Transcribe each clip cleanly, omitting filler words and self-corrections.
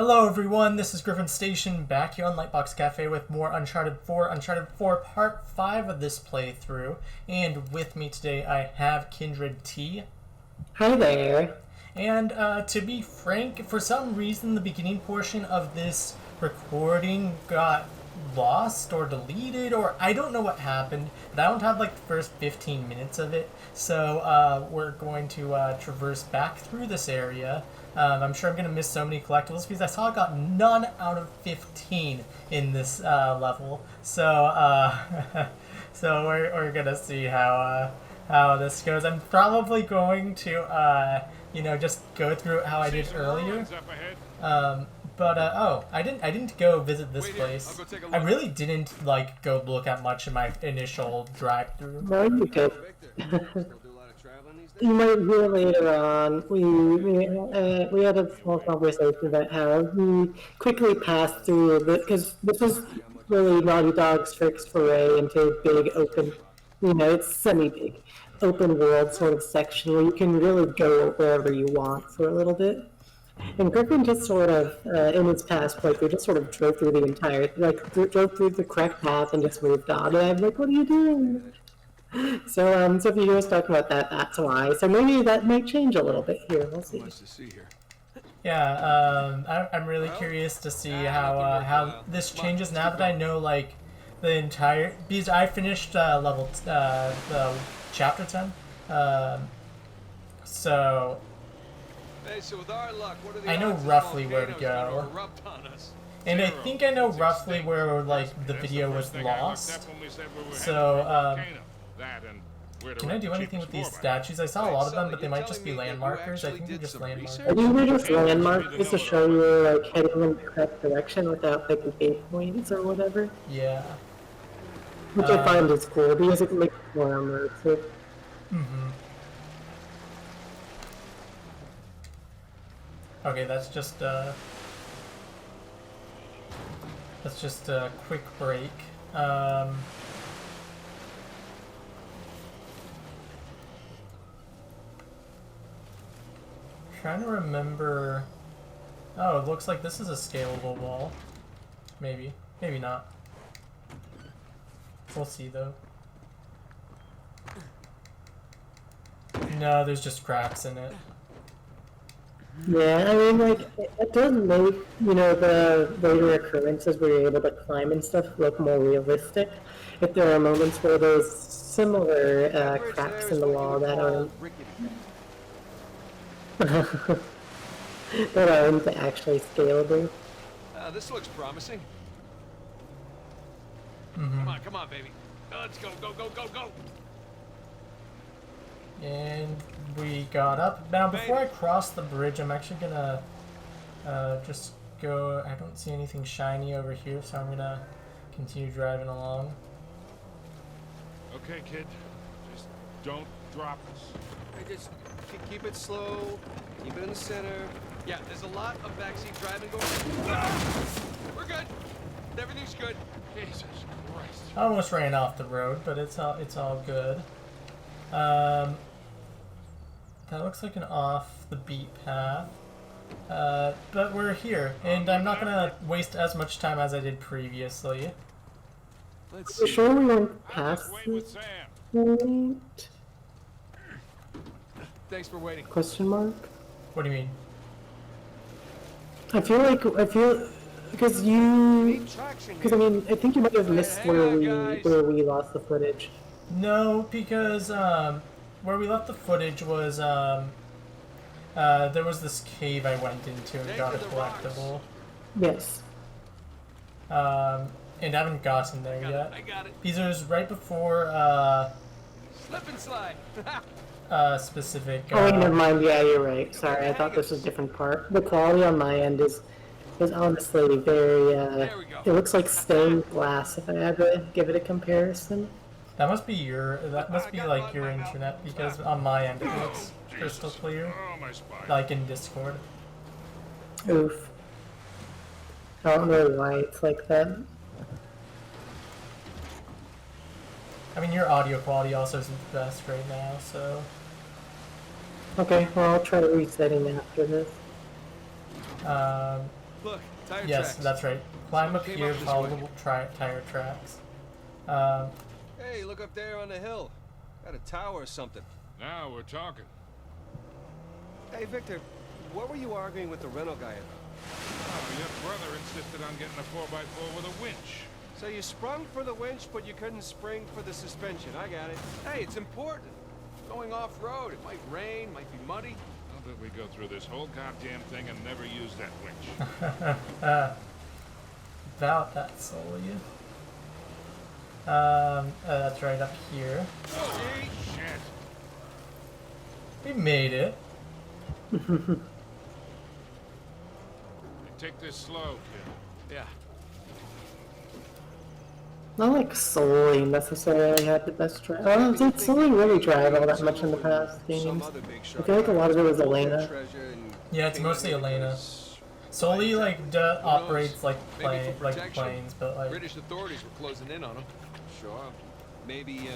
Hello everyone, this is GriffinStation back here on Lightbox Cafe with more Uncharted 4 Part 5 of this playthrough. And with me today I have KindredTea. Hi there. And to be frank, for some reason the beginning portion of this recording got lost or deleted, or I don't know what happened, but I don't have like the first 15 minutes of it. So we're going to traverse back through this area. I'm sure I'm going to miss so many collectibles because I saw I got none out of 15 in this level. So so we're going to see how this goes. I'm probably going to just go through how I did earlier. Oh, I didn't go visit this place. I really didn't like go look at much in my initial drive through. No, you did. You might hear later on. We had a small conversation about how we quickly passed through because this was really Naughty Dog's first foray into big open, it's semi-big, open world sort of section where you can really go wherever you want for a little bit. And Griffin just sort of, in his past playthrough, just sort of drove through the entire, drove through the correct path and just moved on. And I'm like, what are you doing? So if you hear us talking about that, that's why. So maybe that might change a little bit here. We'll see. Yeah, I'm really curious to see how this changes now that I know like the entire. Because I finished the chapter 10, so. Hey, so with our luck, what are the I know roughly where to go. And I think I know roughly where like the video was lost. So can I do anything with these statues? I saw a lot of them, but they might just be landmarkers. I think they're just landmarkers. I think they're just landmarkers to show you like heading in the correct direction without like gate points or whatever. Yeah. Which I find is cool because it makes it more immersive. Okay, that's just a quick break. Trying to remember. Oh, it looks like this is a scalable wall. Maybe, maybe not. We'll see though. No, there's just cracks in it. Yeah, I mean, like, it does make, the later occurrences where you're able to climb and stuff look more realistic. If there are moments where there's similar cracks in the wall that aren't actually scalable. This looks promising. Come on, baby. Let's go, go, go, go, go. And we got up. Now, before I cross the bridge, I'm actually gonna just go. I don't see anything shiny over here, so I'm gonna continue driving along. Okay, kid. Just don't drop us. Hey, just keep it slow. Keep it in the center. Yeah, there's a lot of backseat driving going on. We're good. Everything's good. Jesus Christ. I almost ran off the road, but it's all good. That looks like an off the beat path. But we're here, and I'm not gonna waste as much time as I did previously. Let's You see. sure we went past With this Sam. point? Thanks for waiting. Question mark? What do you mean? I feel because I mean, I think you might have missed where we lost the footage. No, because where we left the footage was there was this cave I went into and got a collectible. Yes. And I haven't gotten there yet. I got it. Because it was right before Slip and slide. specific. Oh, wait, never mind. Yeah, you're right. Sorry, I thought this was a different part. The quality on my end is honestly very. It looks like stained glass. If I had to give it a comparison. That must be like your internet, because on my end it looks crystal clear, Oh, my spine. like in Discord. Oof. I don't know why it's like that. I mean, your audio quality also isn't the best right now, so. Okay, well, I'll try resetting after this. Look, tire Yes, tracks. that's right. Climb up Someone came here, up this follow way. the tire tracks. Hey, look up there on the hill. Got a tower or something. Now we're talking. Hey, Victor, what were you arguing with the rental guy about? Oh, your brother insisted on getting a 4x4 with a winch. So you sprung for the winch, but you couldn't spring for the suspension. I got it. Hey, it's important. Going off-road, it might rain, might be muddy. How did we go through this whole goddamn thing and never use that winch? About that, Sully. That's right up here. Oh, shit. We made it. Hey, take this slow, kid. Yeah. Not like Sully necessarily had the best drive. Oh, did Sully really drive all that much in the past games? I feel like a lot of it was Elena. Yeah, it's mostly Elena. Sully like operates like planes, but like British authorities were closing in on him. Sure. Maybe he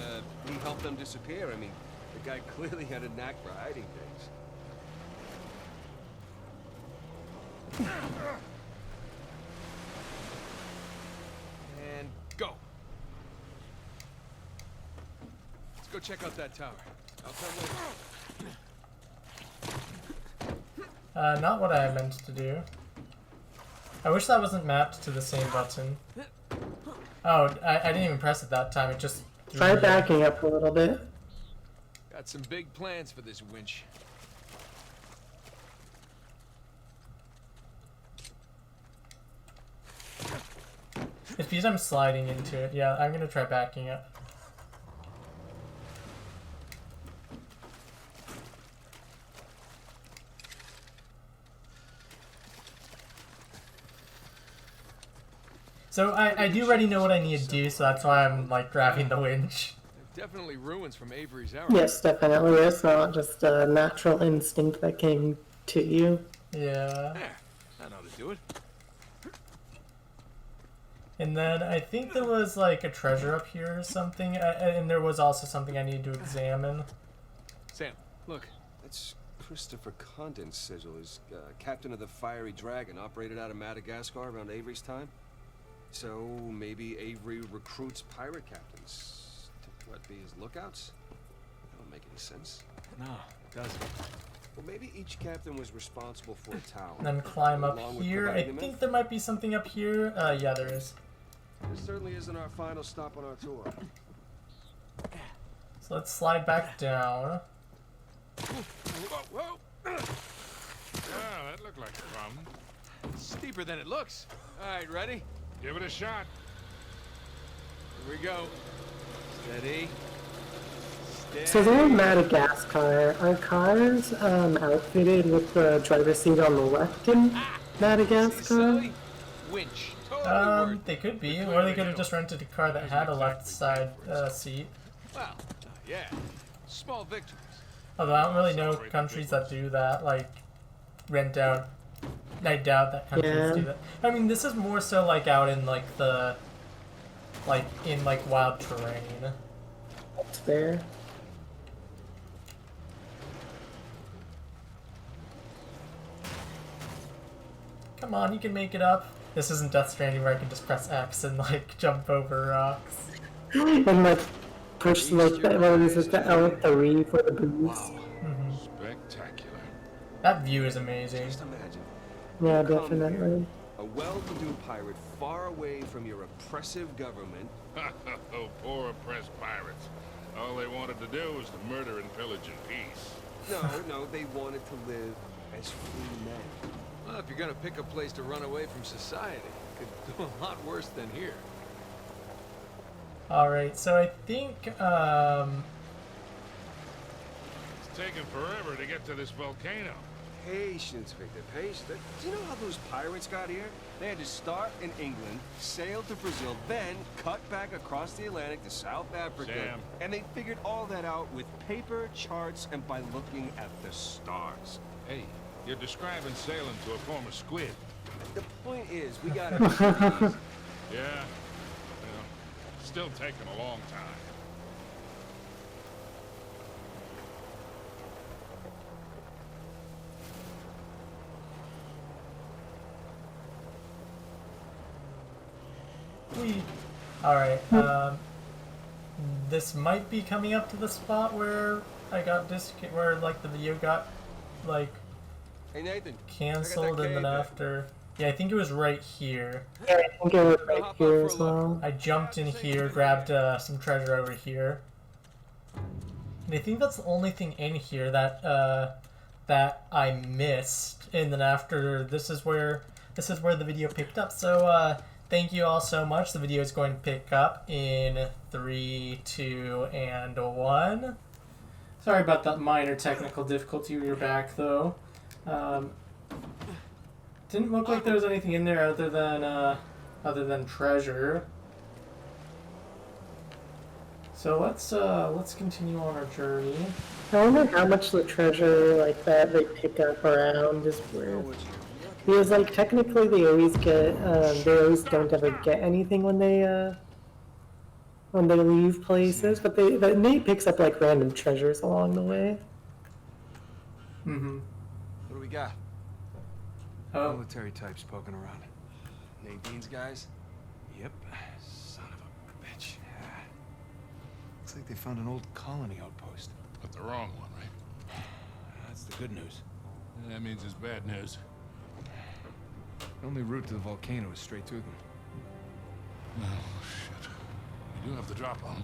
helped them disappear. I mean, the guy clearly had a knack for hiding things. And go. Let's go check out that tower. I'll come later. not what I meant to do. I wish that wasn't mapped to the same button. Oh, I didn't even press it that time. It just Try backing up a little bit. Got some big plans for this winch. It's because I'm sliding into it. Yeah, I'm gonna try backing up. So I do already know what I need to do, so that's why I'm like grabbing the winch. Definitely ruins from Avery's era. Yes, definitely. It's not just a natural instinct that came to you. Yeah. There. I know how to do it. And then I think there was like a treasure up here or something, and there was also something I needed to examine. Sam, look. That's Christopher Condon's sigil. He's captain of the Fiery Dragon, operated out of Madagascar around Avery's time. So maybe Avery recruits pirate captains to what, be his lookouts? That don't make any sense. No, it doesn't. Well, maybe each captain was responsible for a tower. And then climb up along with here. I providing think them. there might be something up here. Yeah, there is. This certainly isn't our final stop on our tour. So let's slide back down. Whoa! Oh, that looked like a problem. Steeper than it looks. All right, ready? Give it a shot. Here we go. Steady. So they're in Madagascar. Are cars outfitted with the driver's seat on the left in Madagascar? Silly? Winch. Totally worth. They could be, or they could have just rented a car that had a left side seat. Well, yeah. Small victories. Although I don't really know countries that do that, like rent out. I doubt that countries do that. I mean, this is more so like out in like the, like in like wild terrain. It's there. Come on, you can make it up. This isn't Death Stranding where I can just press X and like jump over rocks. And like push like that. What is it? The L3 for the boost. Spectacular. That view is amazing. Just imagine. Yeah, You come definitely. here, a well-to-do pirate far away from your oppressive government. Oh, poor oppressed pirates. All they wanted to do was to murder and pillage in peace. No, they wanted to live as free men. Well, if you're gonna pick a place to run away from society, you could do a lot worse than here. Alright, so I think, It's taken forever to get to this volcano. Patience, Victor, patience. Do you know how those pirates got here? They had to start in England, sail to Brazil, then cut back across the Atlantic to South Africa. Sam. And they figured all that out with paper, charts, and by looking at the stars. Hey, you're describing sailing to a former squid. The point is, we gotta... Yeah. Well, still taking a long time. Alright, this might be coming up to the spot where I got where like the video got like Hey Nathan. canceled and then after. Yeah, I think it was right here. Yeah, I think it was right here as well. I jumped in here, grabbed some treasure over here. And I think that's the only thing in here that that I missed. And then after this is where the video picked up. So thank you all so much. The video is going to pick up in 3, 2, and 1. Sorry about that minor technical difficulty. We were back though. Didn't look like there was anything in there other than treasure. So let's continue on our journey. I wonder how much the treasure like that they pick up around is worth. Because like technically they always don't ever get anything when they leave places, but Nate picks up like random treasures along the way. Mm-hmm. What do we got? Oh. Military types poking around. Nadine's guys? Yep. Son of a bitch. Yeah. Looks like they found an old colony outpost. But the wrong one, right? That's the good news. That means it's bad news. The only route to the volcano is straight through them. Oh, shit. We do have to drop on them.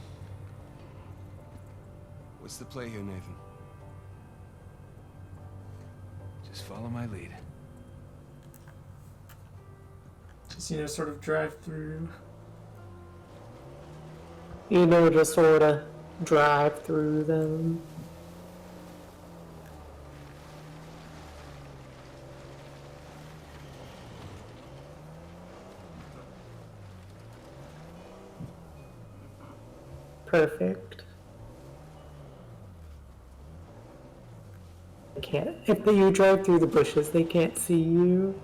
What's the play here, Nathan? Just follow my lead. Just, sort of drive through. Just sort of drive through them. Perfect. If you drive through the bushes, they can't see you.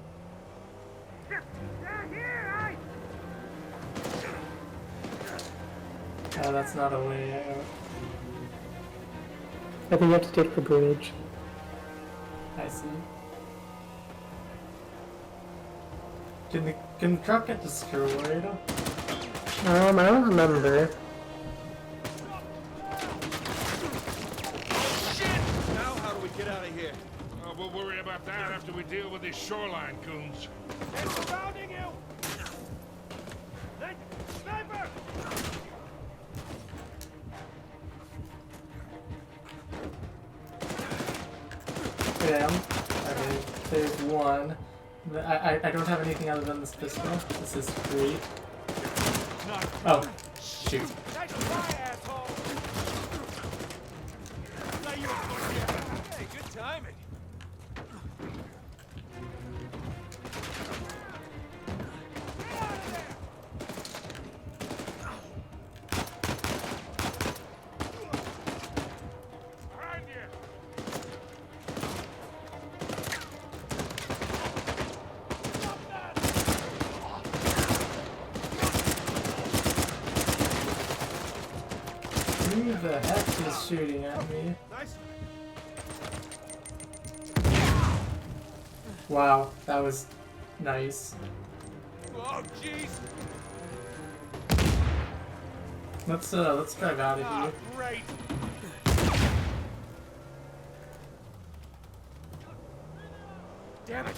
Oh, that's not a way out. I think you have to take the bridge. I see. Can the truck get destroyed? I don't remember. Now how do we get out of here? We'll worry about that after we deal with these shoreline goons. They're surrounding you! Sniper! Okay, there's one. I don't have anything other than this pistol. This is free. Oh, shoot. Nice try, asshole! Hey, good timing. Who the heck is shooting at me? Nice. Wow, that was nice. Oh, jeez. Let's drive out of here. Great. Damn it.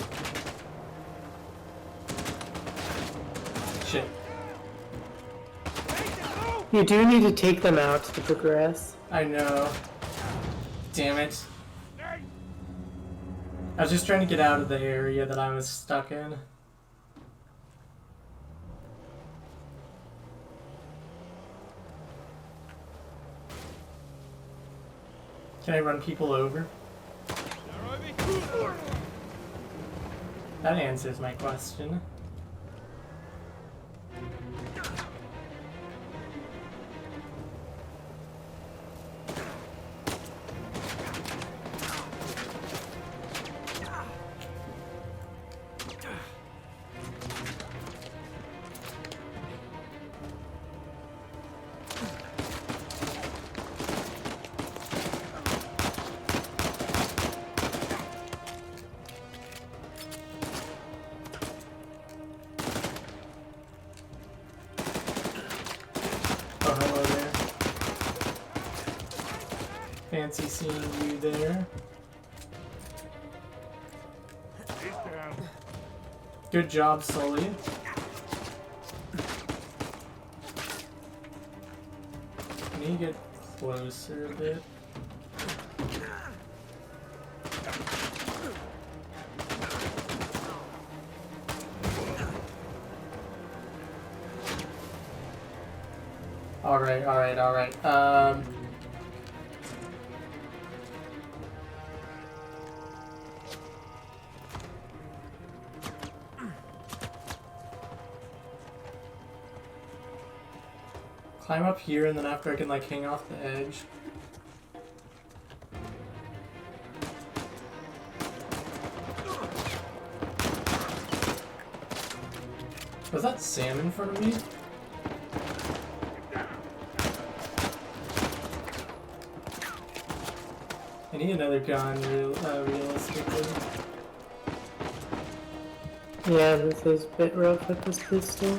Shit. You do need to take them out to progress. I know. Damn it. I was just trying to get out of the area that I was stuck in. Can I run people over? That answers my question. Fancy seeing you there. He's down. Good job, Sully. Can you get closer a bit? Alright, alright, alright. Climb up here, and then after I can, like, hang off the edge. Was that Sam in front of me? I need another gun, realistically. Yeah, this is a bit rough with this pistol.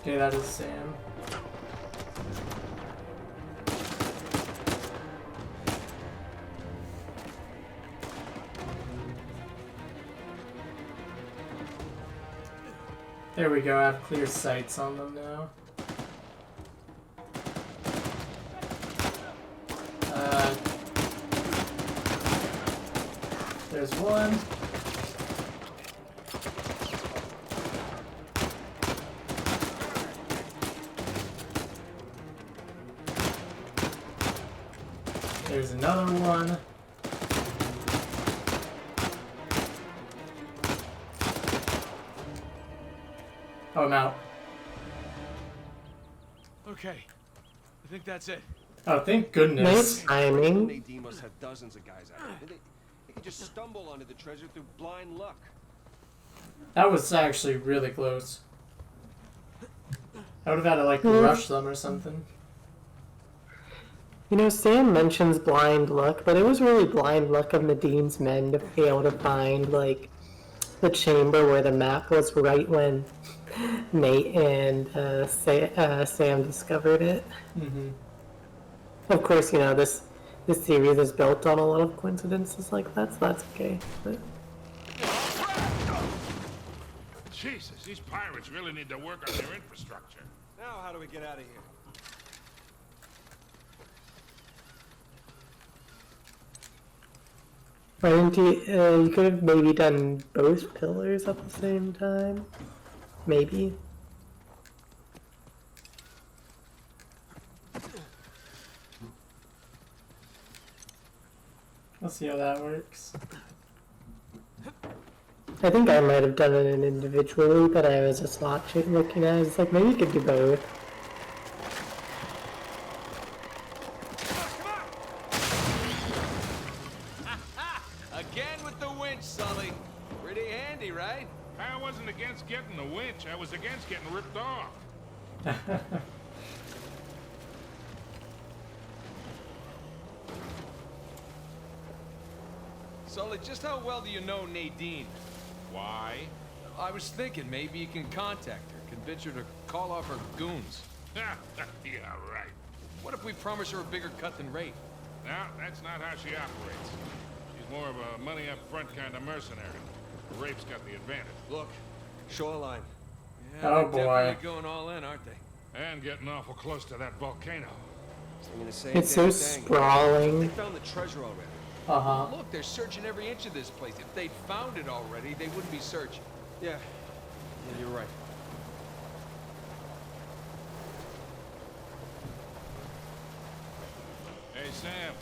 Okay, that is Sam. There we go, I have clear sights on them now. There's one. There's another one. Oh, I'm out. Okay, I think that's it. Oh, thank goodness. Nice timing. Nadine must have dozens of guys out there. They could just stumble onto the treasure through blind luck. That was actually really close. I would have had to, like, rush them or something. You know, Sam mentions blind luck, but it was really blind luck of Nadine's men to be able to find, like, the chamber where the map was right when Nate and Sam discovered it. Mm-hmm. Of course, you know, this series is built on a lot of coincidences like that, so that's okay. But Jesus, these pirates really need to work on their infrastructure. Now, how do we get out of here? why didn't you could have maybe done both pillars at the same time? Maybe. We'll see how that works. I think I might have done it individually, but I was just watching, looking at it. It's like, maybe you could do both. Again with the winch, Sully. Pretty handy, right? I wasn't against getting the winch. I was against getting ripped off. Sully, just how well do you know Nadine? Why? I was thinking maybe you can contact her, convince her to call off her goons. Yeah, right. What if we promise her a bigger cut than Rafe? No, that's not how she operates. She's more of a money-up-front kind of mercenary. Rafe's got the advantage. Look, shoreline. Yeah, Oh, they're boy. definitely going all in, aren't they? And getting awful close to that volcano. I mean, the same It's so damn thing. They sprawling. found the treasure already. Uh-huh. Look, they're searching every inch of this place. If they'd found it already, they wouldn't be searching. Yeah, you're right. Hey, Sam,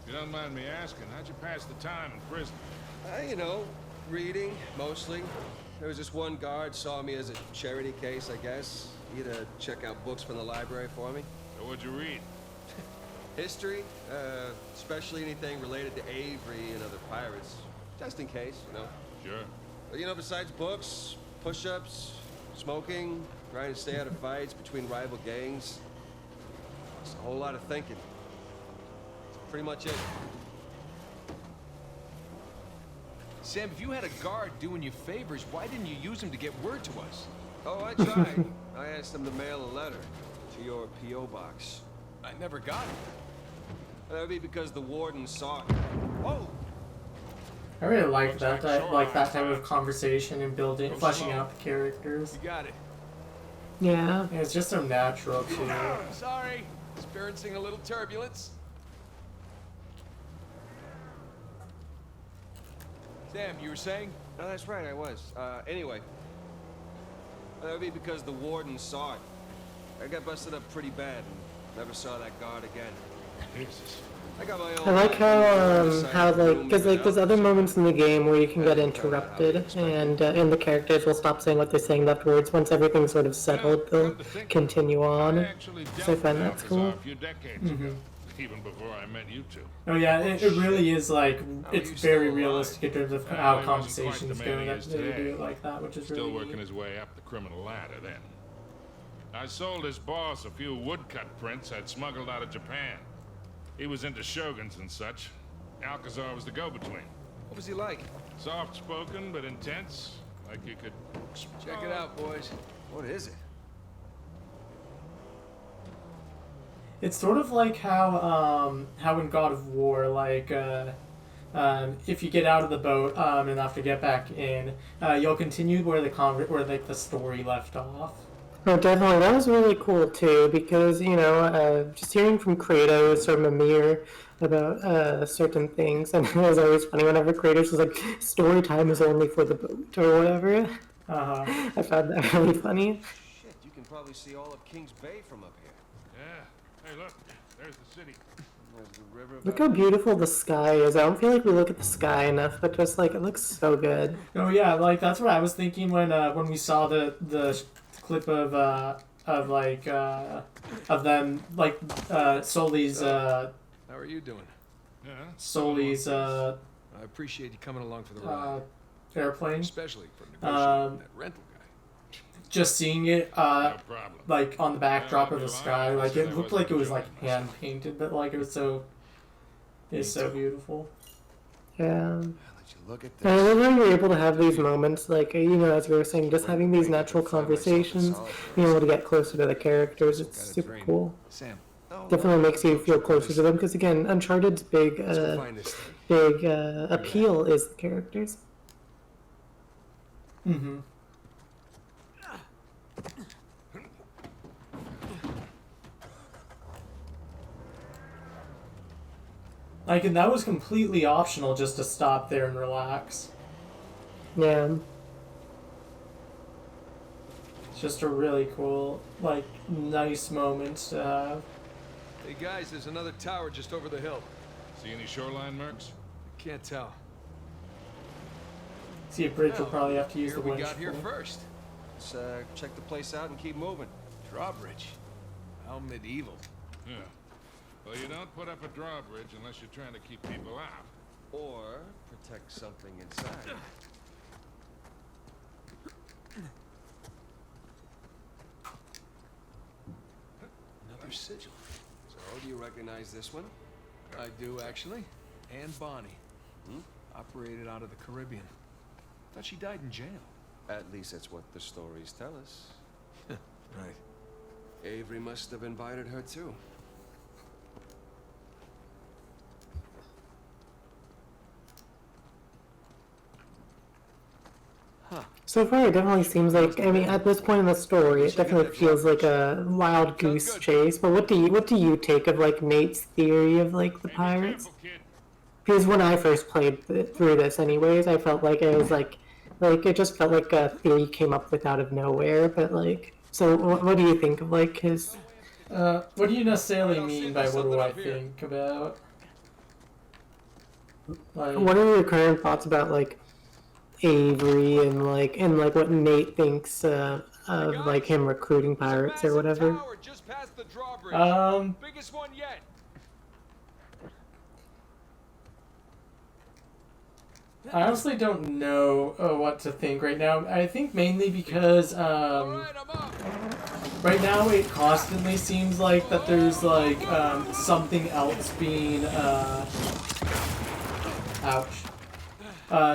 if you don't mind me asking, how'd you pass the time in prison? You know, reading, mostly. There was this one guard saw me as a charity case, I guess. He had to check out books from the library for me. So what'd you read? History, especially anything related to Avery and other pirates. Just in case, you know. Sure. But, you know, besides books, push-ups, smoking, trying to stay out of fights between rival gangs, it's a whole lot of thinking. That's pretty much it. Sam, if you had a guard doing you favors, why didn't you use him to get word to us? Oh, I tried. I asked them to mail a letter to your P.O. box. I never got it. That would be because the warden saw it. Whoa! I really like that. I like that type of conversation and building, fleshing out the characters. You got it. Yeah. And it's just so natural too. Sorry, experiencing a little turbulence. Sam, you were saying? No, that's right, I was. Anyway. That would be because the warden saw it. I got busted up pretty bad and never saw that guard again. Jesus. I got my own... I like how like, because like there's other moments in the game where you can get interrupted, and the characters will stop saying what they're saying afterwards. Once everything's sort of settled, they'll continue on. So I find that's cool. A few decades ago, even before I met you two. Oh yeah, it really is like, it's very realistic in terms of how conversations go. That they do it like that, which is really Still working neat. his way up the criminal ladder then. I sold his boss a few woodcut prints I'd smuggled out of Japan. He was into shoguns and such. Alcazar was the go-between. What was he like? Soft-spoken but intense, like you could... Check it out, boys. What is it? It's sort of like how in God of War, like if you get out of the boat and have to get back in, you'll continue where the story left off. Oh, definitely. That was really cool, too, because, you know, just hearing from Kratos or Mimir about certain things, and it was always funny whenever Kratos was like, story time is only for the boat, or whatever. I found that really funny. Shit, you can probably see all of King's Bay from up here. Yeah. Hey, look. There's the city. There's the river. Look how beautiful the sky is. I don't feel like we look at the sky enough, but just, like, it looks so good. Oh yeah, like that's what I was thinking when we saw the clip of them like Sully's How are you doing? Yeah. Sully's I appreciate you coming along for the ride. airplane. Especially for negotiating that rental guy. Just seeing it No problem. like on the backdrop of the Yeah, sky, I like it wasn't looked like it was like enjoying hand painted, but like it's so beautiful. Yeah. Let you look at And I this. love how you're able to have these moments, like, you know, as we were saying, just having these natural conversations, being able to get closer to the characters, it's super cool. Sam, Definitely makes you feel closer to them, because again, Uncharted's big, Let's go find this thing. appeal is the characters. Mm-hmm. Like, and that was completely optional just to stop there and relax. Yeah. It's just a really cool, like, nice moment to have. hey guys, there's another tower just over the hill. See any shoreline mercs? Can't tell. See a bridge, we'll probably have to use Here the we winch got here for. first. Let's check the place out and keep moving. Drawbridge. How medieval. Yeah. Well, you don't put up a drawbridge unless you're trying to keep people out. Or protect something inside. Another sigil. So, do you recognize this one? I do, actually. Anne Bonny. Hmm? Operated out of the Caribbean. Thought she died in jail. At least that's what the stories tell us. Right. Avery must have invited her too. So far, it definitely seems like, I mean, at this point in the story, it definitely feels like a wild goose chase. But what do you take of, like, Nate's theory of, like, the Hey, be pirates? careful, kid. Because when I first played through this anyways, I felt like it was like it just felt like a theory came up with out of nowhere. But like, so what do you think of like his? What do you necessarily mean by what do I think about? Like, What are your current thoughts about like Avery and like what Nate thinks of like him recruiting pirates or whatever? Tower just past the drawbridge. Biggest one yet. I honestly don't know what to think right now. I think mainly because All right, I'm up. right now it constantly seems like that there's like something else being ouch.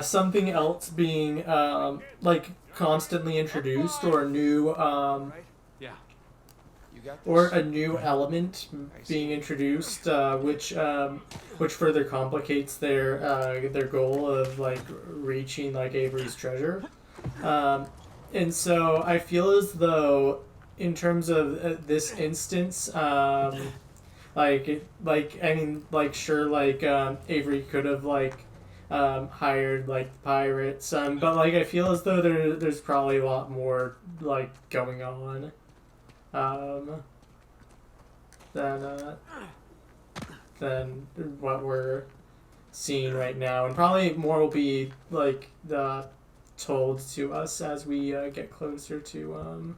something else being like constantly introduced, or a new Yeah. You got this? or a new element being introduced, which further complicates their goal of like reaching like Avery's treasure. And so I feel as though, in terms of this instance, I mean, like, sure, like, Avery could have, like, hired, like, pirates, but, like, I feel as though there's probably a lot more, like, going on, than, than what we're seeing right now, and probably more will be, like, told to us as we, get closer to,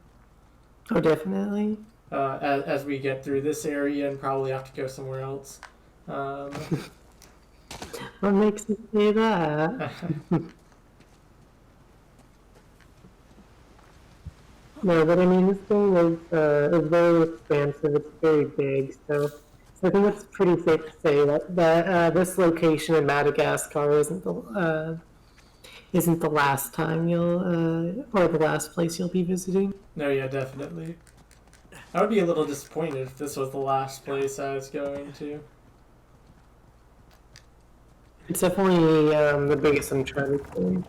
Oh, definitely. as we get through this area and probably have to go somewhere else. What makes you say that? No, but I mean, this thing is very expansive. It's very big, so I think it's pretty safe to say that this location in Madagascar isn't the last time or the last place you'll be visiting. No, yeah, definitely. I would be a little disappointed if this was the last place I was going to. It's definitely the biggest Uncharted game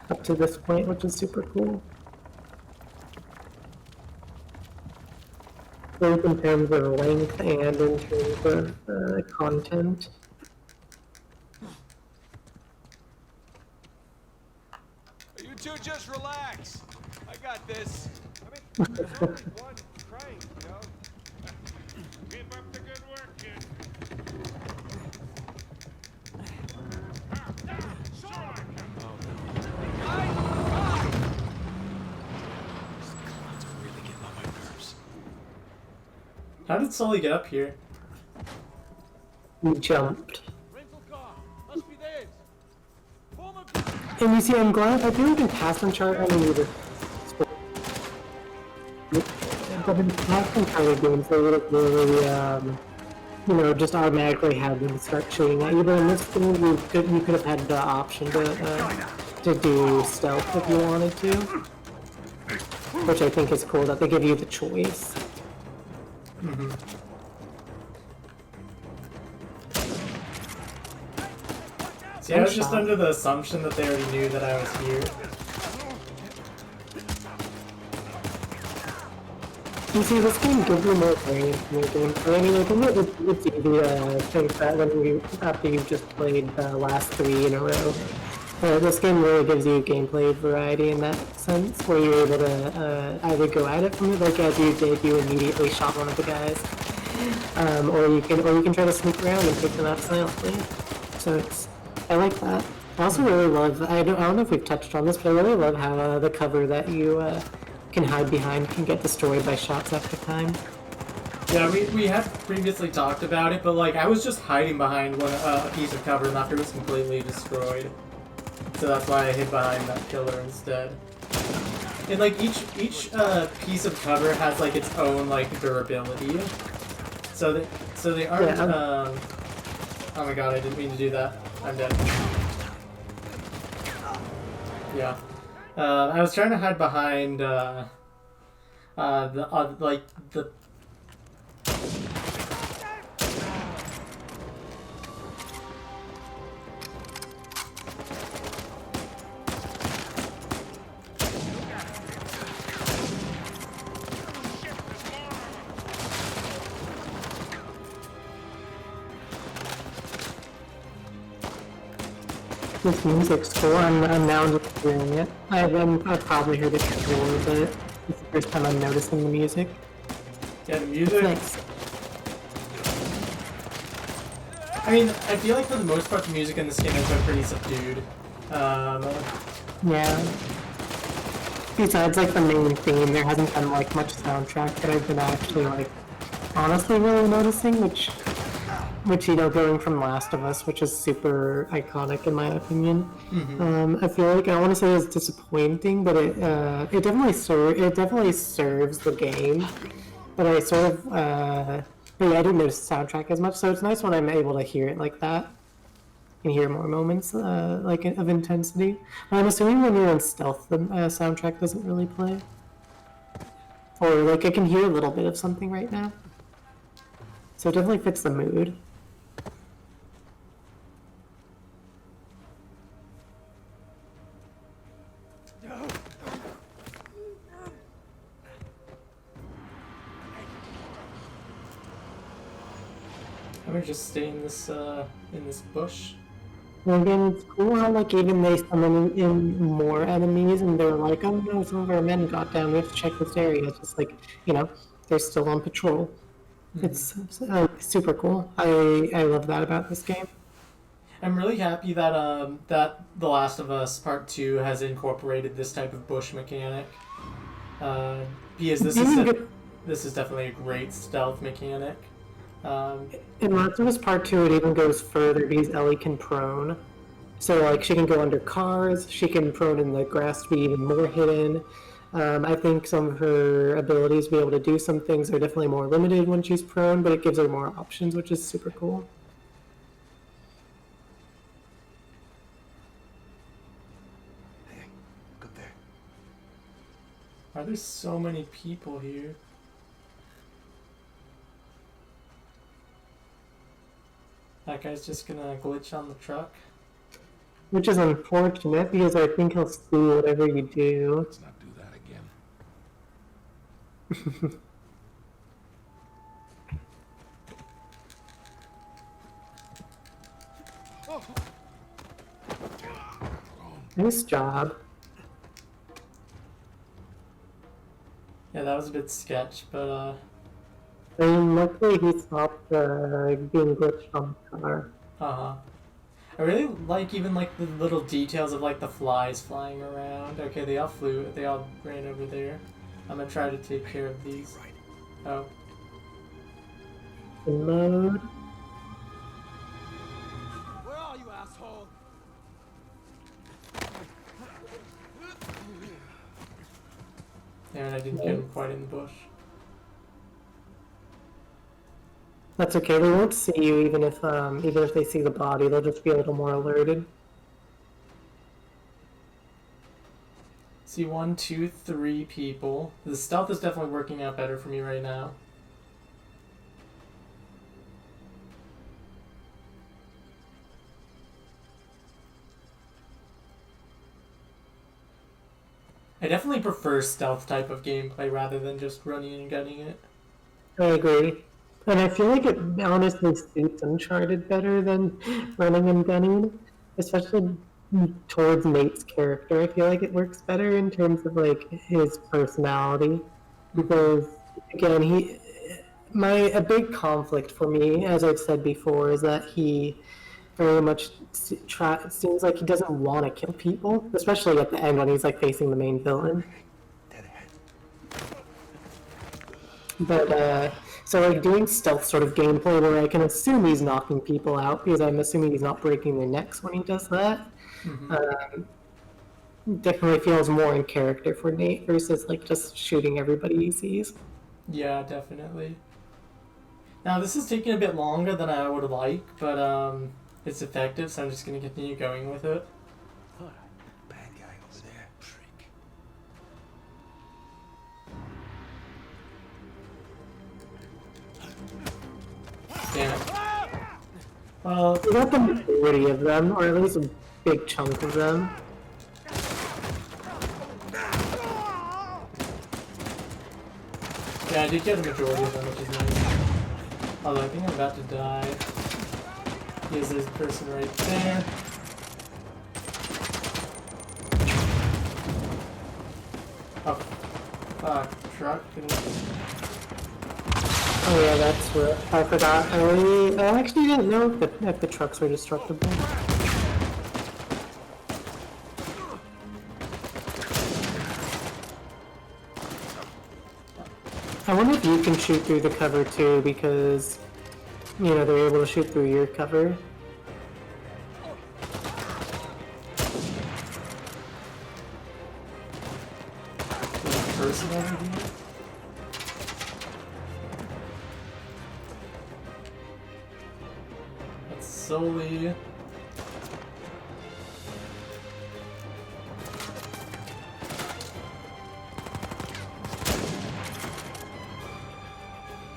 up to this point, which is super cool. Both in terms of length and in terms of content. You two just relax. I got this. I mean, there's only one crank, you know? Keep up the good work, kid. Sure I can. Really getting on my nerves. How did Sully get up here? We jumped. Rental car. Must be theirs. Former And you see, I'm glad I feel like in past Uncharted, I mean, but in past Uncharted games, they would have really, just automatically had them start shooting at you. But in this game, you could have had the option to do stealth if you wanted to, which I think is cool that they give you the choice. Mm-hmm. See, I was just under the assumption that they already knew that I was here. You see, this game gives you more variance in the game. I mean, I think it's easy to think that after you've just played the last 3 in a row. This game really gives you gameplay variety in that sense, where you're able to either go at it from it, like as you did, you immediately shot one of the guys, or you can try to sneak around and take them out silently. So I like that. I also really love, I don't know if we've touched on this, but I really love how the cover that you can hide behind can get destroyed by shots after time. Yeah, we had previously talked about it, but like I was just hiding behind a piece of cover and after it was completely destroyed. So that's why I hid behind that killer instead. And like each piece of cover has like its own like durability. So they aren't. Yeah, oh my god, I didn't mean to do that. I'm dead. Yeah. I was trying to hide behind the This music's cool. I'm now just hearing it. I've probably heard it before, but it's the first time I'm noticing the music. yeah, the music. Nice. I mean, I feel like for the most part the music in this game has been pretty subdued. Yeah. Besides like the main theme, there hasn't been like much soundtrack that I've been actually like honestly really noticing, which going from Last of Us, which is super iconic in my opinion. Mm-hmm. I feel like I want to say it's disappointing, but it definitely serves the game. But I sort of but yeah, I didn't notice the soundtrack as much, so it's nice when I'm able to hear it like that. can hear more moments like of intensity. I'm assuming when you're in stealth, the soundtrack doesn't really play. Or like I can hear a little bit of something right now. So it definitely fits the mood. I'm gonna just stay in this bush. And again, it's cool how like even they summon in more enemies and they're like, oh no, some of our men got down, we have to check this area. It's just like, you know, they're still on patrol. It's super cool. I love that about this game. I'm really happy that that The Last of Us Part 2 has incorporated this type of bush mechanic. Because this is definitely a great stealth mechanic. In Last of Us Part 2, it even goes further because Ellie can prone. So, like, she can go under cars, she can prone in the grass to be even more hidden. I think some of her abilities to be able to do some things are definitely more limited when she's prone, but it gives her more options, which is super cool. Hey, look up there. Are there so many people here? That guy's just gonna glitch on the truck. Which is unfortunate because I think he'll steal whatever you do. Let's not do that again. Nice job. Yeah, that was a bit sketch, but I mean, luckily he stopped being glitched on the car. I really like even like the little details of like the flies flying around. Okay, they all ran over there. I'm gonna try to take care of these. Oh. In mode. Where are you, asshole? Yeah, and I didn't get him quite in the bush. That's okay. They won't see you even if they see the body. They'll just be a little more alerted. See 1, 2, 3 people. The stealth is definitely working out better for me right now. I definitely prefer stealth type of gameplay rather than just running and gunning it. I agree. And I feel like it honestly suits Uncharted better than running and gunning, especially towards Nate's character. I feel like it works better in terms of like his personality, because again, a big conflict for me, as I've said before, is that he very much seems like he doesn't want to kill people, especially at the end when he's like facing the main villain. But so like doing stealth sort of gameplay where I can assume he's knocking people out because I'm assuming he's not breaking their necks when he does that. Definitely feels more in character for Nate versus like just shooting everybody he sees. Yeah, definitely. Now this is taking a bit longer than I would like, but it's effective, so I'm just gonna continue going with it. Bad guy over there. Freak. Damn it. Well, We got the majority of them, or at least a big chunk of them. yeah, I did get a majority of them, which is nice. Although I think I'm about to die. Because there's a person right there. Oh, fuck, truck. Oh yeah, that's what I forgot. I actually didn't know if the trucks were destructible. I wonder if you can shoot through the cover too, because you know they're able to shoot through your cover. There's a person over here. That's solely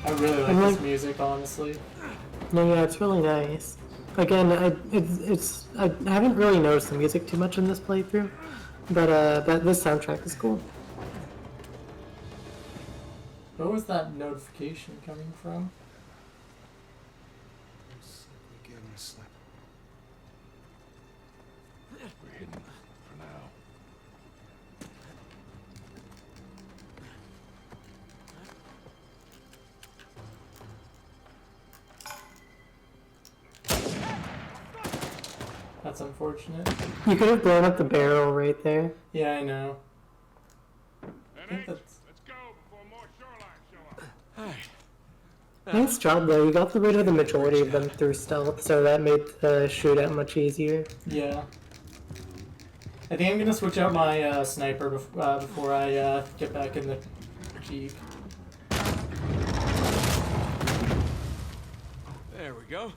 I really like I'm this like- music, honestly. No, yeah, it's really nice. Again, I haven't really noticed the music too much in this playthrough, but this soundtrack is cool. Where was that notification coming from? Looks like we're getting slept. We're hidden for now. That's unfortunate. You could have blown up the barrel right there. Yeah, I know. I think NH, that's... let's go before more shoreline show up. Nice job though. You got rid of the majority of them through stealth, so that made the shootout much easier. Yeah. I think I'm gonna switch out my sniper before I get back in the Jeep. There we go.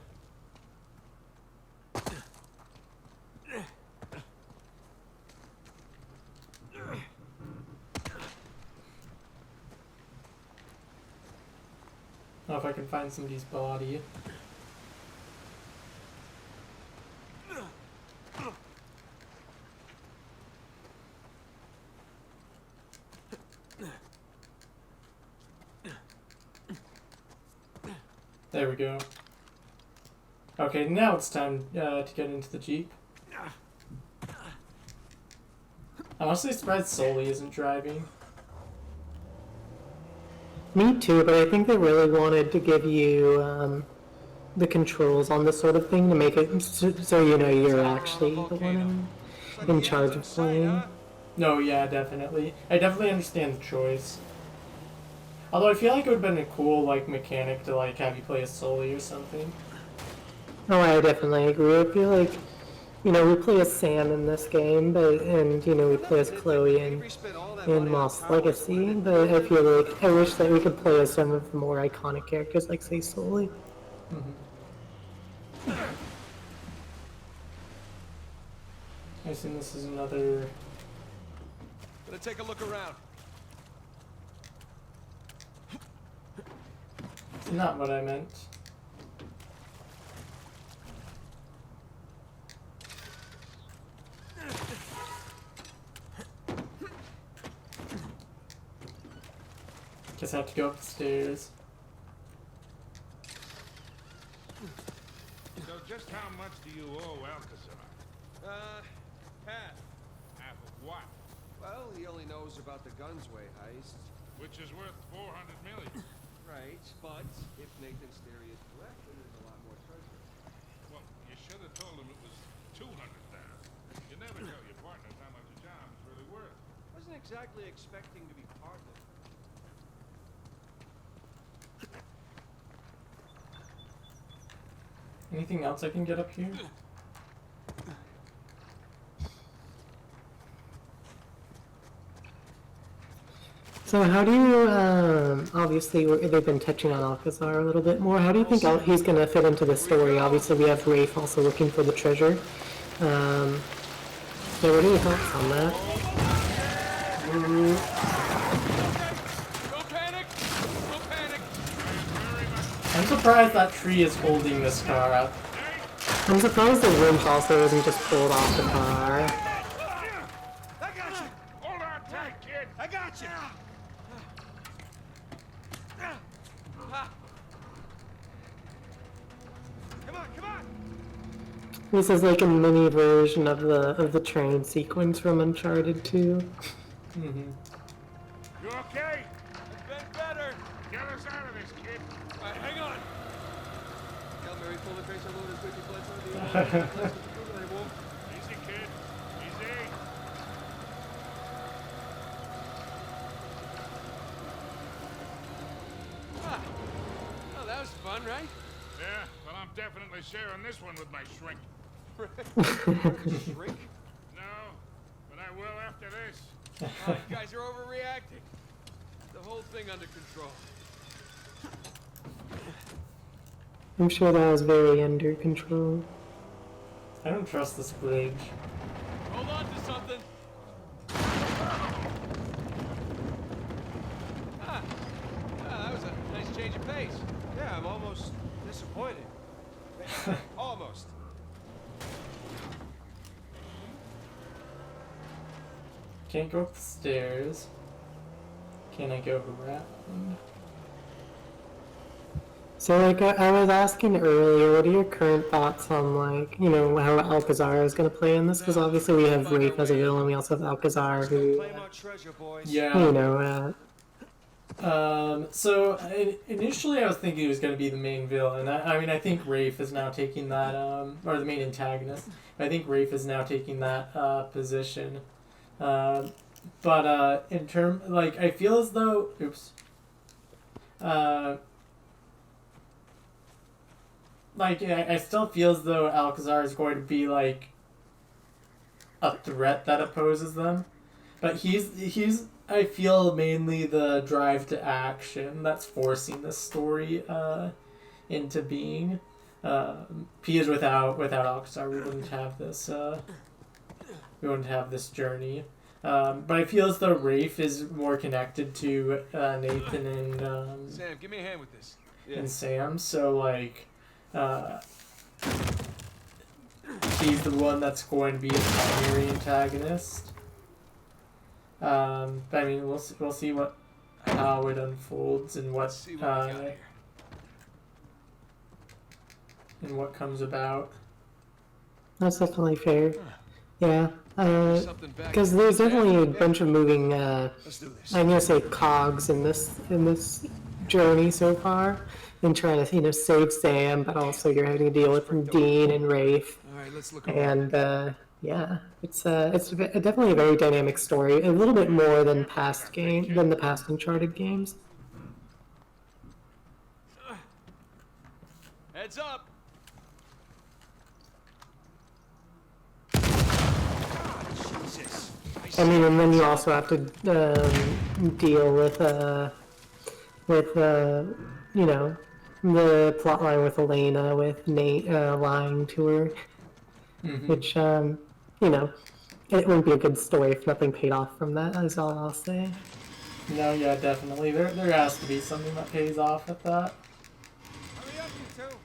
I don't know if I can find somebody's body. There we go. Okay, now it's time to get into the Jeep. I'm honestly surprised Sully isn't driving. Me too, but I think they really wanted to give you the controls on this sort of thing to make it so you know you're actually the one in charge of playing. No, yeah, definitely. I definitely understand the choice. Although I feel like it would have been a cool like mechanic to like have you play as Sully or something. Oh, I definitely agree. I feel like, you know, we play as Sam in this game, and you know, we play as Chloe in Lost Legacy, but I feel like I wish that we could play as some of the more iconic characters, like say Sully. I assume this is another. Gonna take a look around. It's not what I meant. Just have to go upstairs. So just how much do you owe Alcazar? Half. Half of what? Well, he only knows about the Gunsway heist. Which is worth 400 million. Right, but if Nathan's theory is correct, then there's a lot more treasure. Well, you should have told him it was 200,000. You never tell your partners how much a job is really worth. Wasn't exactly expecting to be partner. Anything else I can get up here? So how do you, obviously they've been touching on Alcazar a little bit more. How do you think he's going to fit into the story? Obviously we have Rafe also looking for the treasure. So what are your thoughts on that? Don't panic! Don't panic! I'm surprised that tree is holding this car up. I'm surprised the winch also isn't just pulled off the car. I got you! Hold on tight, kid! I got you! Come on, come on! This is like a mini version of the train sequence from Uncharted 2. You okay? It's been better! Get us out of this, kid. Alright, hang on! Tell Mary pull the tracer load as quick as let's Easy, kid. Easy. Oh, that was fun, right? Yeah, well, I'm definitely sharing this one with my shrink. Shrink? No, but I will after this. Oh, you guys are overreacting. The whole thing under control. I'm sure that was very under control. I don't trust this bridge. Hold on to something. That was a nice change of face. Yeah, I'm almost disappointed. Almost. Can't go up the stairs. Can I go around? So, like, I was asking earlier, what are your current thoughts on, like, you know, how Alcazar is going to play in this? Because obviously we have Rafe as a villain, we also have Alcazar, Don't who, claim our treasure, boys. Yeah. you know, So initially I was thinking he was going to be the main villain. I mean, I think Rafe is now taking that, or the main antagonist. I think Rafe is now taking that position. But in term, like, I feel as though, like, I still feel as though Alcazar is going to be, like, a threat that opposes them. But he's I feel mainly the drive to action that's forcing this story into being. Because without Alcazar, we wouldn't have this journey. But I feel as though Rafe is more connected to Nathan and Sam, give me a hand with this. and Sam. So like, he's the one that's going to be a primary antagonist. But I mean, we'll see how it unfolds and what and what comes about. that's definitely fair. Yeah, because there's definitely a bunch of moving, Let's do this. I'm gonna say cogs in this journey so far, and trying to, you know, save Sam, but also you're having to deal with Dean and Rafe, All right, let's look around. and yeah, it's definitely a very dynamic story, a little bit more than the past Uncharted games. Heads up. Jesus. I mean, and then you also have to deal with you know, the plotline with Elena, with Nate lying to her, which you know, it wouldn't be a good story if nothing paid off from that. Is all I'll say. No, yeah, definitely. There has to be something that pays off at that. Hurry up, you two.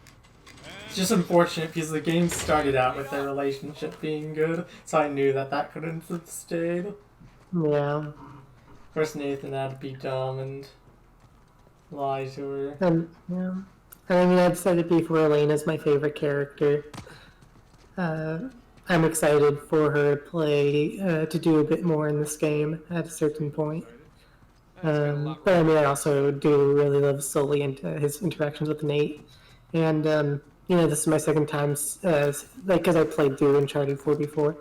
It's just unfortunate because the game started out with their relationship being good, so I knew that couldn't have stayed. Yeah, Of course, Nathan had to be dumb and lie to her. and yeah, I mean, I've said it before. Elena's my favorite character. I'm excited for her to play, to do a bit more in this game at a certain point. But I mean, I also do really love Sully and his interactions with Nate. And, you know, this is my second time, like, because I played through Uncharted 4 before.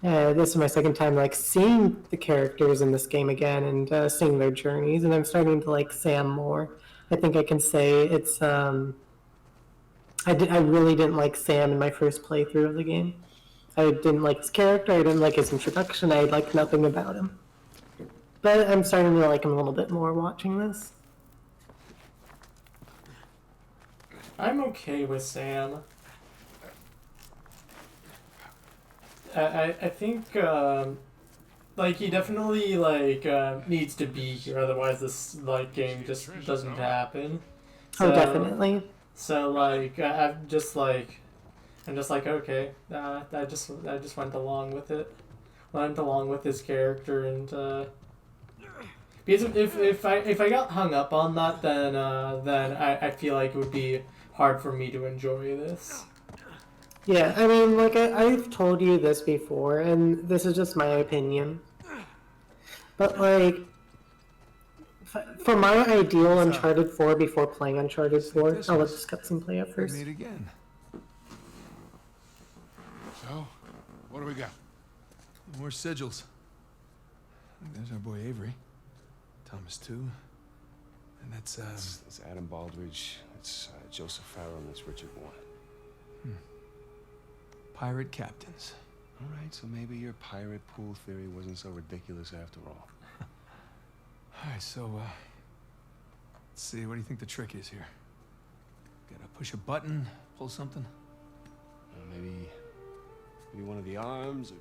This is my second time, like, seeing the characters in this game again and seeing their journeys. And I'm starting to like Sam more. I think I can say it's, I really didn't like Sam in my first playthrough of the game. I didn't like his character, I didn't like his introduction, I liked nothing about him. But I'm starting to like him a little bit more watching this. I'm okay with Sam. I think like he definitely like needs to be here, otherwise this like game just doesn't happen. Oh, definitely. So like I'm just like okay, I just went along with it, went along with his character, and because if I got hung up on that, then I feel like it would be hard for me to enjoy this. Yeah, I mean, like, I've told you this before, and this is just my opinion. But, like, for my ideal Uncharted 4 before playing Uncharted 4, I'll let this cutscene play out first. Meet again. So, what do we got? More sigils. There's our boy Avery. Thomas too. And that's That's Adam Baldridge. That's Joseph Farrell, and that's Richard Moore. pirate captains. All right, so maybe your pirate pool theory wasn't so ridiculous after all. All right, so let's see. What do you think the trick is here? Gotta push a button, pull something. Maybe one of the arms. Or...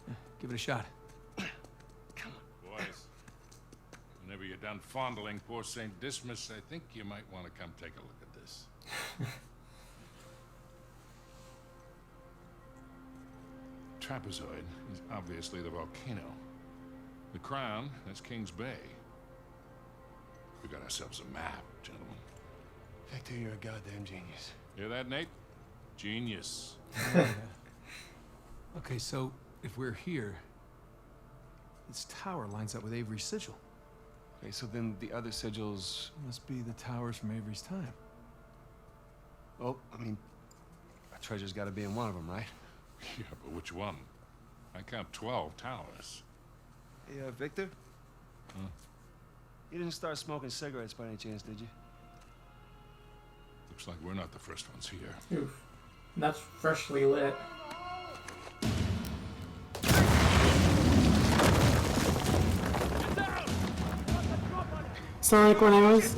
Yeah, give it a shot. Boys, Whenever you're done fondling poor St. Dismas, I think you might want to come take a look at this. Trapezoid is obviously the volcano. The crown, that's King's Bay. We got ourselves a map, gentlemen. Victor, you're a goddamn genius. Hear that, Nate? Genius. Okay, so if we're here, this tower lines up with Avery's sigil. Okay, so then the other sigils... Must be the towers from Avery's time. Well, I mean, a treasure's got to be in one of them, right? Yeah, but which one? I count 12 towers. Hey, Victor? Huh? You didn't start smoking cigarettes by any chance, did you? Looks like we're not the first ones here. Oof. That's freshly lit. So like when I was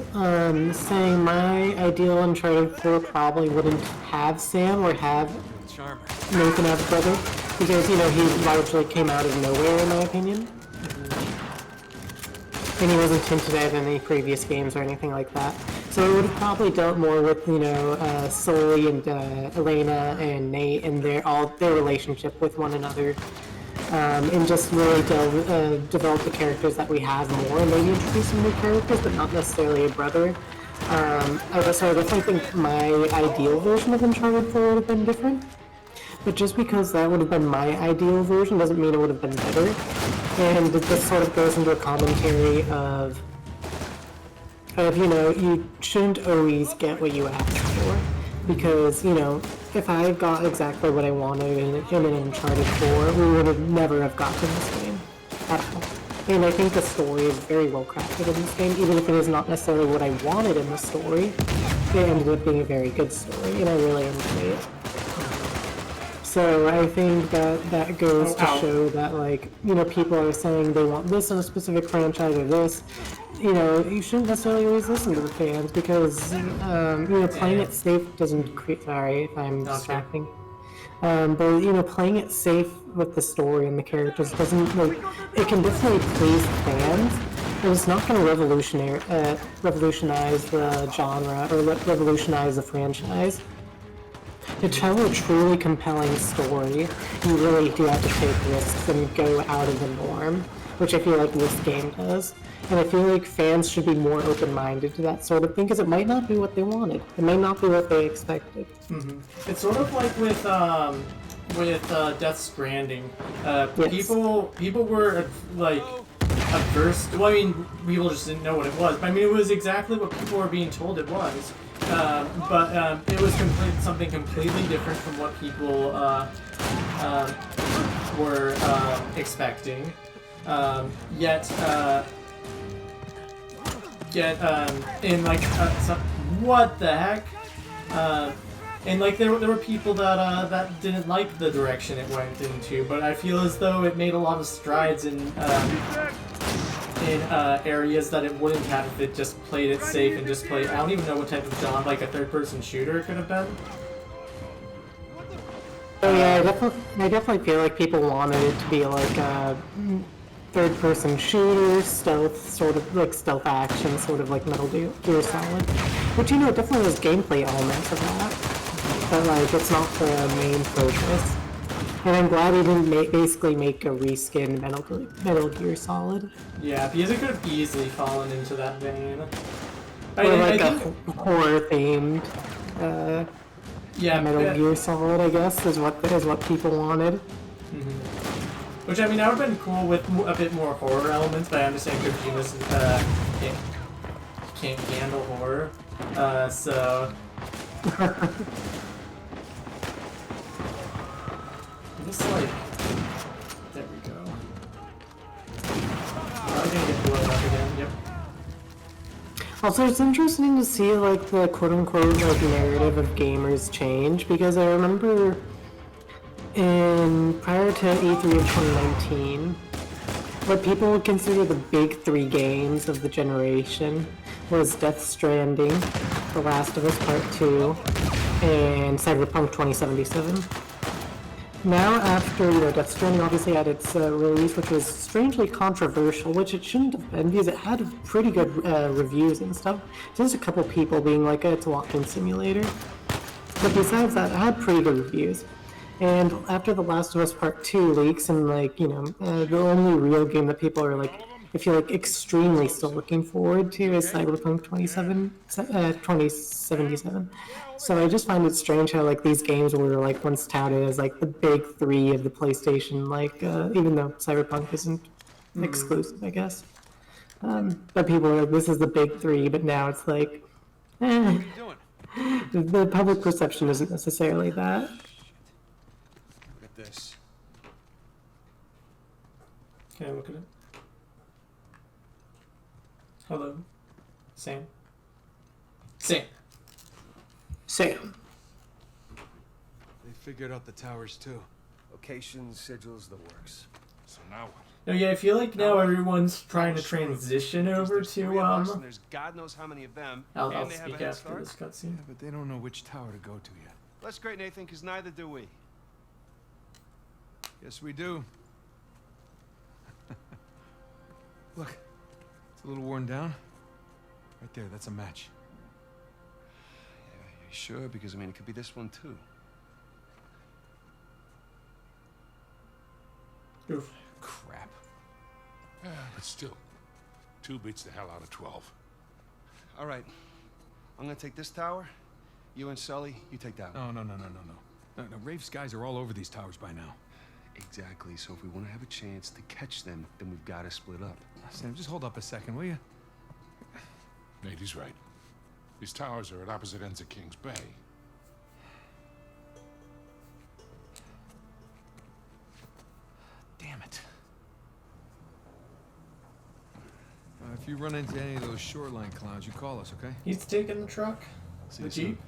saying my ideal Uncharted 4 probably wouldn't have Sam or have Charmer. Nathan as a brother, because, you know, he largely came out of nowhere in my opinion. And he wasn't hinted at in any previous games or anything like that. So it would have probably dealt more with, you know, Sully and Elena and Nate and their relationship with one another. And just really develop the characters that we have more, and maybe introduce some new characters, but not necessarily a brother. I definitely think my ideal version of Uncharted 4 would have been different. But just because that would have been my ideal version doesn't mean it would have been better. And this sort of goes into a commentary of you know, you shouldn't always get what you ask for. Because, you know, if I got exactly what I wanted in an Uncharted 4, we would have never have gotten this game at all. And I think the story is very well crafted in this game, even if it is not necessarily what I wanted in the story. It ended up being a very good story, and I really enjoyed it. So I think that goes to show that, like, you know, people are saying they want this in a specific franchise or this. You know, you shouldn't necessarily always listen to the fans because, you know, playing it safe doesn't create... Sorry if I'm distracting. But, you know, playing it safe with the story and the characters doesn't, like... It can definitely please fans, but it's not going to revolutionize the genre or revolutionize the franchise. To tell a truly compelling story, you really do have to take risks and go out of the norm, which I feel like this game does. And I feel like fans should be more open-minded to that sort of thing, because it might not be what they wanted. It might not be what they expected. Mm-hmm. It's sort of like with Death Stranding. Yes. People were like averse. Well, I mean, people just didn't know what it was. But I mean, it was exactly what people were being told it was. But it was something completely different from what people were expecting. Yet in like what the heck? And like there were people that didn't like the direction it went into, but I feel as though it made a lot of strides in areas that it wouldn't have if it just played it safe and just played. I don't even know what type of genre, like a third-person shooter, it could have been. Oh yeah, I definitely feel like people wanted it to be like a third-person shooter, stealth, sort of like stealth action, sort of like Metal Gear Solid. Which, you know, definitely has gameplay elements of that, but like it's not the main focus. And I'm glad he didn't basically make a reskin Metal Gear Solid. Yeah, because it could have easily fallen into that vein. Or like a horror-themed Metal Gear Solid, I guess, is what people wanted. Mm-hmm. Which, I mean, that would have been cool with a bit more horror elements, but I understand Kojima's can't handle horror. So... Just like... There we go. Probably gonna get blown up again, yep. Also, it's interesting to see, like, the quote-unquote, like, narrative of gamers change, because I remember prior to E3 of 2019, what people would consider the big three games of the generation was Death Stranding, The Last of Us Part 2, and Cyberpunk 2077. now after, Death Stranding obviously had its release, which was strangely controversial, which it shouldn't have been because it had pretty good reviews and stuff. Just a couple people being like, it's a walking simulator. But besides that, it had pretty good reviews. And after The Last of Us Part 2 leaks, and the only real game that people are I feel extremely still looking forward to is Cyberpunk 2077. So I just find it strange how these games were once touted as the big three of the PlayStation, even though Cyberpunk isn't exclusive, I guess. But people are like, this is the big three, but now it's What are you doing? the public perception isn't necessarily that. Look at this. Can I look at it? Hello? Sam? Sam! Sam. They figured out the towers too. Location, schedules, the works. So now what? No, yeah, I feel like now everyone's trying to transition over There's to, three of us, and there's God knows how many of them. I'll and they have a speak head after start. this cutscene. Yeah, but they don't know which tower to go to yet. That's great, Nathan, because neither do we. Yes, we do. Look, it's a little worn down. Right there, that's a match. Yeah, you sure? Because, it could be this one, too. Oof. Crap. But still, 2 beats the hell out of 12. All right. I'm gonna take this tower. You and Sully, you take that one. No. No, Rafe's guys are all over these towers by now. Exactly. So if we want to have a chance to catch them, then we've got to split up. Sam, just hold up a second, will you? Nate, he's right. These towers are at opposite ends of Kings Bay. Damn it. If you run into any of those shoreline clowns, you call us, okay? He's taking the truck? See The you soon. Jeep?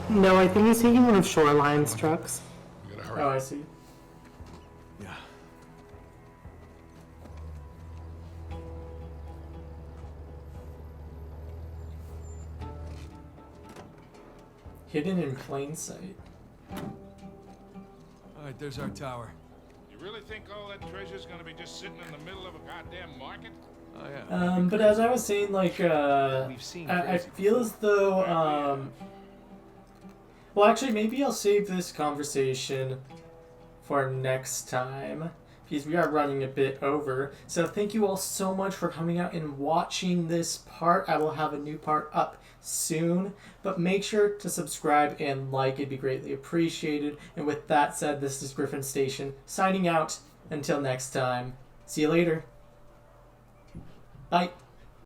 No, I think he's taking one of Shoreline's trucks. We gotta hurry. Oh, I see. Yeah. Hidden in plain sight. All right, there's our tower. You really think all that treasure's gonna be just sitting in the middle of a goddamn market? Oh, yeah. But as I was saying, We've seen I crazy feel as though, well, actually, maybe I'll save this conversation for next time, because we are running a bit over. So thank you all so much for coming out and watching this part. I will have a new part up soon, but make sure to subscribe and like. It'd be greatly appreciated. And with that said, this is GriffinStation signing out. Until next time, see you later. Bye.